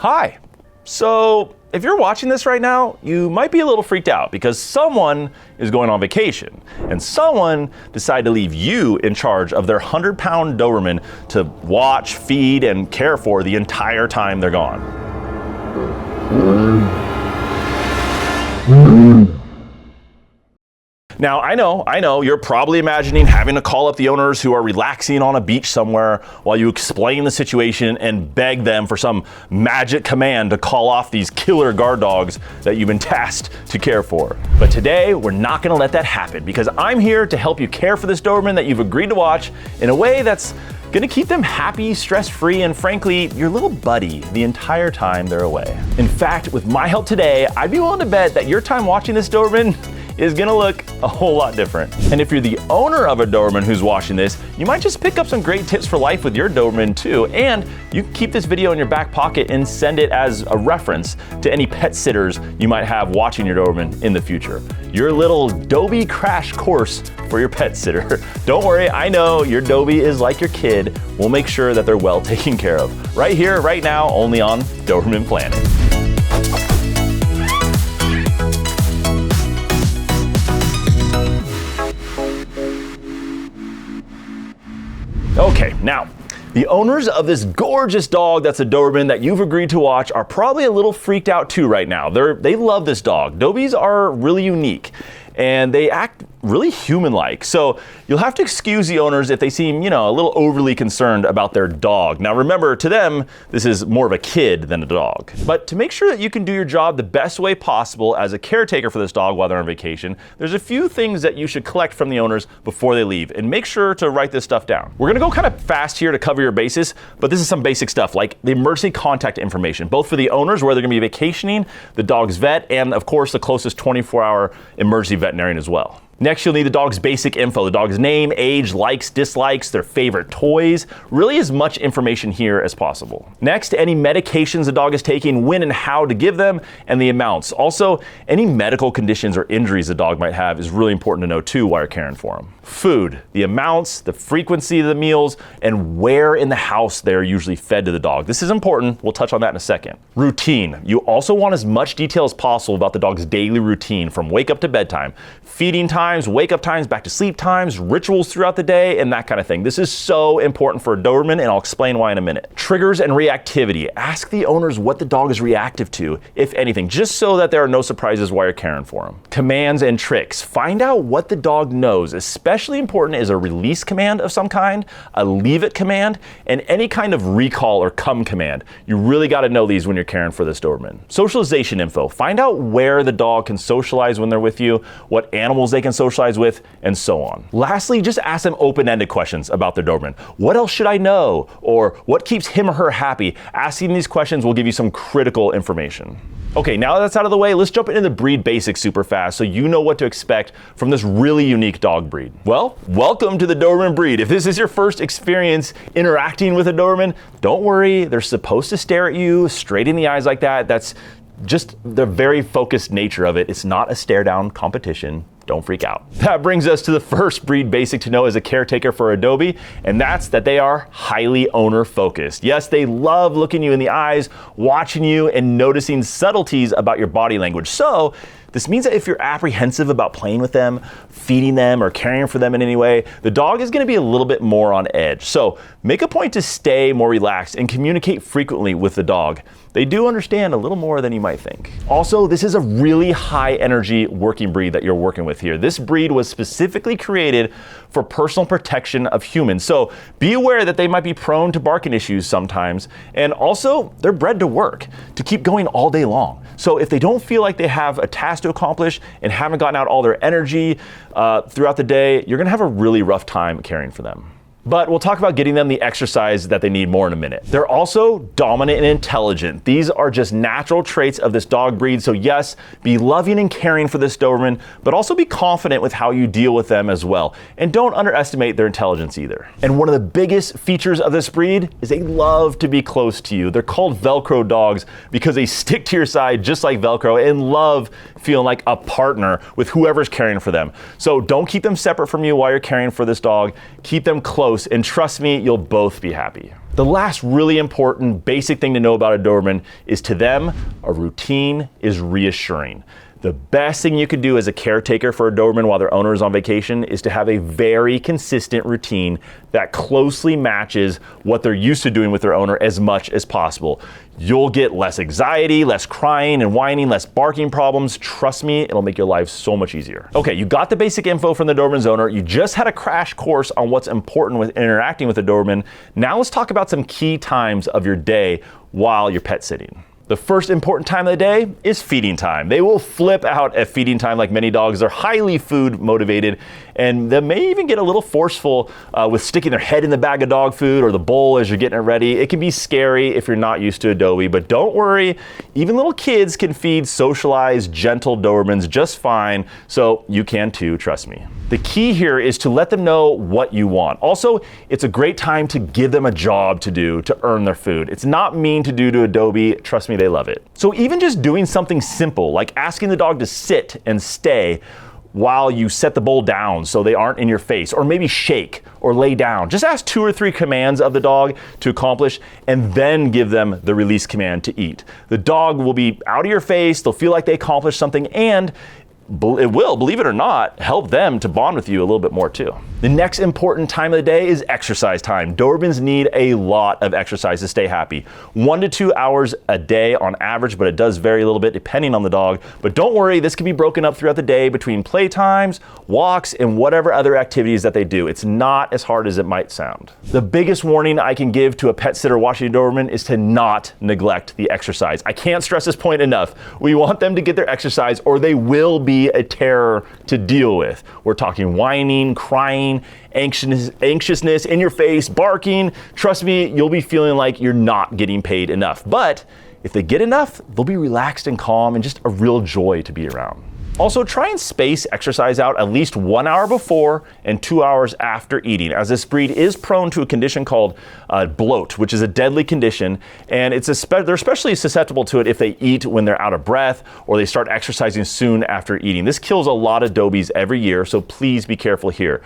Hi. So, if you're watching this right now, you might be a little freaked out because someone is going on vacation and someone decided to leave you in charge of their 100-pound Doberman to watch, feed, and care for the entire time they're gone. Now, I know, you're probably imagining having to call up the owners who are relaxing on a beach somewhere while you explain the situation and beg them for some magic command to call off these killer guard dogs that you've been tasked to care for. But today, we're not gonna let that happen because I'm here to help you care for this Doberman that you've agreed to watch in a way that's gonna keep them happy, stress-free, and frankly, your little buddy the entire time they're away. In fact, with my help today, I'd be willing to bet that your time watching this Doberman is gonna look a whole lot different. And if you're the owner of a Doberman who's watching this, you might just pick up some great tips for life with your Doberman too. And you can keep this video in your back pocket and send it as a reference to any pet sitters you might have watching your Doberman in the future. Your little Dobie crash course for your pet sitter. Don't worry, I know your Dobie is like your kid. We'll make sure that they're well taken care of. Right here, right now, only on Doberman Planet. Okay, now, the owners of this gorgeous dog that's a Doberman that you've agreed to watch are probably a little freaked out too right now. They love this dog. Dobies are really unique and they act really human-like. So you'll have to excuse the owners if they seem, a little overly concerned about their dog. Now remember, to them, this is more of a kid than a dog. But to make sure that you can do your job the best way possible as a caretaker for this dog while they're on vacation, there's a few things that you should collect from the owners before they leave, and make sure to write this stuff down. We're gonna go kind of fast here to cover your bases, but this is some basic stuff like the emergency contact information, both for the owners where they're gonna be vacationing, the dog's vet, and of course the closest 24-hour emergency veterinarian as well. Next, you'll need the dog's basic info, the dog's name, age, likes, dislikes, their favorite toys, really as much information here as possible. Next, any medications the dog is taking, when and how to give them, and the amounts. Also, any medical conditions or injuries the dog might have is really important to know too while you're caring for them. Food, the amounts, the frequency of the meals, and where in the house they're usually fed to the dog. This is important, we'll touch on that in a second. Routine, you also want as much detail as possible about the dog's daily routine from wake up to bedtime, feeding times, wake up times, back to sleep times, rituals throughout the day, and that kind of thing. This is so important for a Doberman, and I'll explain why in a minute. Triggers and reactivity. Ask the owners what the dog is reactive to, if anything, just so that there are no surprises while you're caring for them. Commands and tricks. Find out what the dog knows. Especially important is a release command of some kind, a leave it command, and any kind of recall or come command. You really got to know these when you're caring for this Doberman. Socialization info. Find out where the dog can socialize when they're with you, what animals they can socialize with, and so on. Lastly, just ask them open-ended questions about their Doberman. What else should I know? Or what keeps him or her happy? Asking these questions will give you some critical information. Okay, now that that's out of the way, let's jump into the breed basics super fast so you know what to expect from this really unique dog breed. Well, welcome to the Doberman breed. If this is your first experience interacting with a Doberman, don't worry, they're supposed to stare at you straight in the eyes like that. That's just the very focused nature of it. It's not a stare down competition. Don't freak out. That brings us to the first breed basic to know as a caretaker for a Dobie, and that's that they are highly owner focused. Yes, they love looking you in the eyes, watching you, and noticing subtleties about your body language. So this means that if you're apprehensive about playing with them, feeding them, or caring for them in any way, the dog is going to be a little bit more on edge. So make a point to stay more relaxed and communicate frequently with the dog. They do understand a little more than you might think. Also, this is a really high energy working breed that you're working with here. This breed was specifically created for personal protection of humans. So be aware that they might be prone to barking issues sometimes. And also, they're bred to work, to keep going all day long. So if they don't feel like they have a task to accomplish and haven't gotten out all their energy throughout the day, you're gonna have a really rough time caring for them. But we'll talk about getting them the exercise that they need more in a minute. They're also dominant and intelligent. These are just natural traits of this dog breed. So yes, be loving and caring for this Doberman, but also be confident with how you deal with them as well. And don't underestimate their intelligence either. And one of the biggest features of this breed is they love to be close to you. They're called Velcro dogs because they stick to your side just like Velcro and love feeling like a partner with whoever's caring for them. So don't keep them separate from you while you're caring for this dog. Keep them close close, and trust me, you'll both be happy. The last really important basic thing to know about a Doberman is to them, a routine is reassuring. The best thing you could do as a caretaker for a Doberman while their owner is on vacation is to have a very consistent routine that closely matches what they're used to doing with their owner as much as possible. You'll get less anxiety, less crying and whining, less barking problems. Trust me, it'll make your life so much easier. Okay, you got the basic info from the Doberman's owner. You just had a crash course on what's important with interacting with a Doberman. Now let's talk about some key times of your day while you're pet sitting. The first important time of the day is feeding time. They will flip out at feeding time like many dogs. They're highly food motivated, and they may even get a little forceful with sticking their head in the bag of dog food or the bowl as you're getting it ready. It can be scary if you're not used to a Dobie, but don't worry. Even little kids can feed socialized, gentle Dobermans just fine, so you can too, trust me. The key here is to let them know what you want. Also, it's a great time to give them a job to do to earn their food. It's not mean to do to a Dobie. Trust me, they love it. So even just doing something simple, like asking the dog to sit and stay while you set the bowl down so they aren't in your face, or maybe shake or lay down. Just ask 2 or 3 commands of the dog to accomplish and then give them the release command to eat. The dog will be out of your face, they'll feel like they accomplished something, and it will, believe it or not, help them to bond with you a little bit more too. The next important time of the day is exercise time. Dobermans need a lot of exercise to stay happy. 1 to 2 hours a day on average, but it does vary a little bit depending on the dog. But don't worry, this can be broken up throughout the day between playtimes, walks, and whatever other activities that they do. It's not as hard as it might sound. The biggest warning I can give to a pet sitter watching a Doberman is to not neglect the exercise. I can't stress this point enough. We want them to get their exercise or they will be a terror to deal with. We're talking whining, crying, anxiousness, in your face, barking. Trust me, you'll be feeling like you're not getting paid enough. But if they get enough, they'll be relaxed and calm and just a real joy to be around. Also, try and space exercise out at least 1 hour before and 2 hours after eating, as this breed is prone to a condition called bloat, which is a deadly condition, and they're especially susceptible to it if they eat when they're out of breath or they start exercising soon after eating. This kills a lot of Dobies every year, so please be careful here.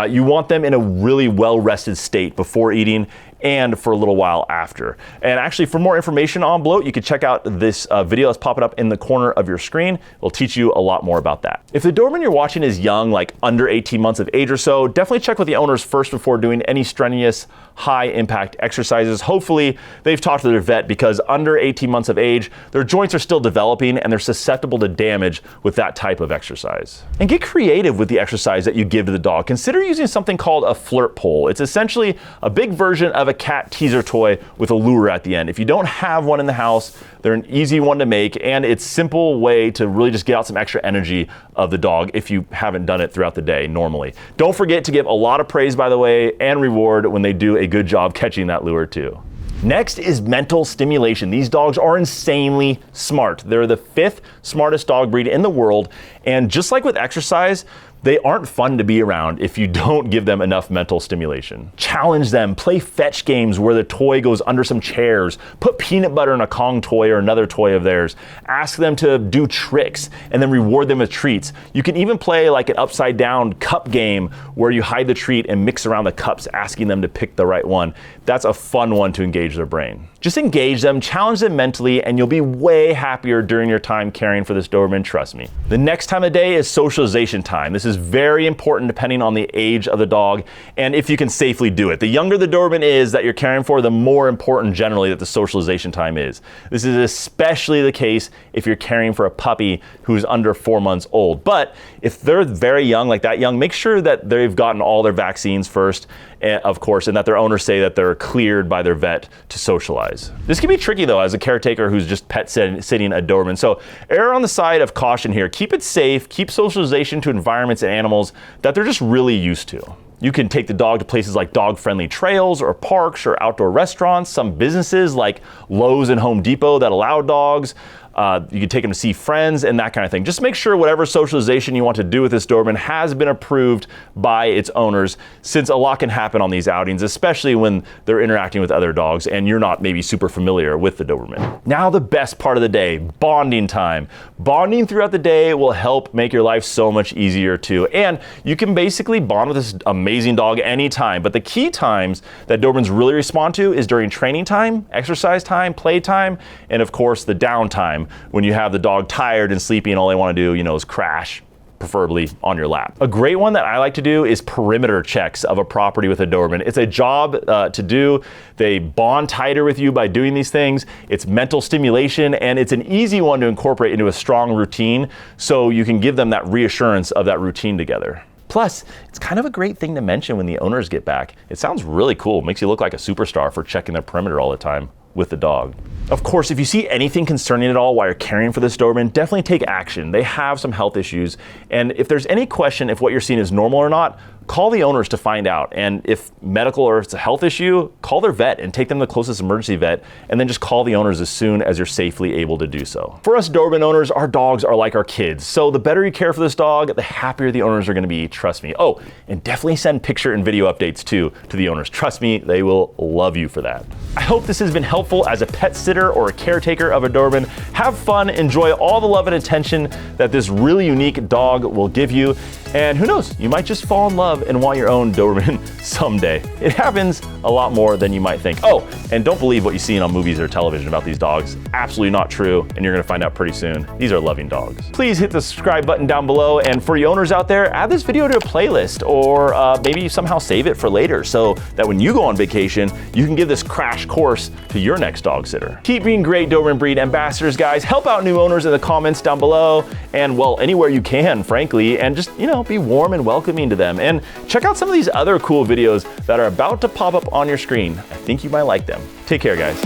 You want them in a really well-rested state before eating and for a little while after. And actually, for more information on bloat, you can check out this video that's popping up in the corner of your screen. It'll teach you a lot more about that. If the Doberman you're watching is young, like under 18 months of age or so, definitely check with the owners first before doing any strenuous, high-impact exercises. Hopefully, they've talked to their vet because under 18 months of age, their joints are still developing and they're susceptible to damage with that type of exercise. And get creative with the exercise that you give to the dog. Consider using something called a flirt pole. It's essentially a big version of a cat teaser toy with a lure at the end. If you don't have one in the house, they're an easy one to make, and it's a simple way to really just get out some extra energy of the dog if you haven't done it throughout the day normally. Don't forget to give a lot of praise, by the way, and reward when they do a good job catching that lure too. Next is mental stimulation. These dogs are insanely smart. They're the 5th smartest dog breed in the world, and just like with exercise, they aren't fun to be around if you don't give them enough mental stimulation. Challenge them, play fetch games where the toy goes under some chairs, put peanut butter in a Kong toy or another toy of theirs, ask them to do tricks, and then reward them with treats. You can even play like an upside down cup game where you hide the treat and mix around the cups, asking them to pick the right one. That's a fun one to engage their brain. Just engage them, challenge them mentally, and you'll be way happier during your time caring for this Doberman, trust me. The next time of day is socialization time. This is very important depending on the age of the dog and if you can safely do it. The younger the Doberman is that you're caring for, the more important generally that the socialization time is. This is especially the case if you're caring for a puppy who's under 4 months old. But if they're very young, like that young, make sure that they've gotten all their vaccines first, of course, and that their owners say that they're cleared by their vet to socialize. This can be tricky though as a caretaker who's just pet sitting a Doberman. So err on the side of caution here. Keep it safe, keep socialization to environments and animals that they're just really used to. You can take the dog to places like dog-friendly trails or parks or outdoor restaurants, some businesses like Lowe's and Home Depot that allow dogs. You can take them to see friends and that kind of thing. Just make sure whatever socialization you want to do with this Doberman has been approved by its owners, since a lot can happen on these outings, especially when they're interacting with other dogs and you're not maybe super familiar with the Doberman. Now the best part of the day, bonding time. Bonding throughout the day will help make your life so much easier too. And you can basically bond with this amazing dog anytime, but the key times that Dobermans really respond to is during training time, exercise time, play time, and of course the downtime when you have the dog tired and sleepy and all they want to do, is crash, preferably on your lap. A great one that I like to do is perimeter checks of a property with a Doberman. It's a job to do. They bond tighter with you by doing these things. It's mental stimulation, and it's an easy one to incorporate into a strong routine, so you can give them that reassurance of that routine together. Plus, it's kind of a great thing to mention when the owners get back. It sounds really cool. Makes you look like a superstar for checking their perimeter all the time with the dog. Of course, if you see anything concerning at all while you're caring for this Doberman, definitely take action. They have some health issues, and if there's any question if what you're seeing is normal or not, call the owners to find out. And if medical or it's a health issue, call their vet and take them to the closest emergency vet, and then just call the owners as soon as you're safely able to do so. For us Doberman owners, our dogs are like our kids. So the better you care for this dog, the happier the owners are gonna be, trust me. Oh, and definitely send picture and video updates too to the owners. Trust me, they will love you for that. I hope this has been helpful as a pet sitter or a caretaker of a Doberman. Have fun, enjoy all the love and attention that this really unique dog will give you. And who knows, you might just fall in love and want your own Doberman someday. It happens a lot more than you might think. Oh, and don't believe what you see on movies or television about these dogs. Absolutely not true, and you're gonna find out pretty soon. These are loving dogs. Please hit the subscribe button down below, and for you owners out there, add this video to a playlist, or maybe somehow save it for later so that when you go on vacation, you can give this crash course to your next dog sitter. Keep being great Doberman breed ambassadors, guys. Help out new owners in the comments down below, and well, anywhere you can, frankly, and just, be warm and welcoming to them. And check out some of these other cool videos that are about to pop up on your screen. I think you might like them. Take care, guys.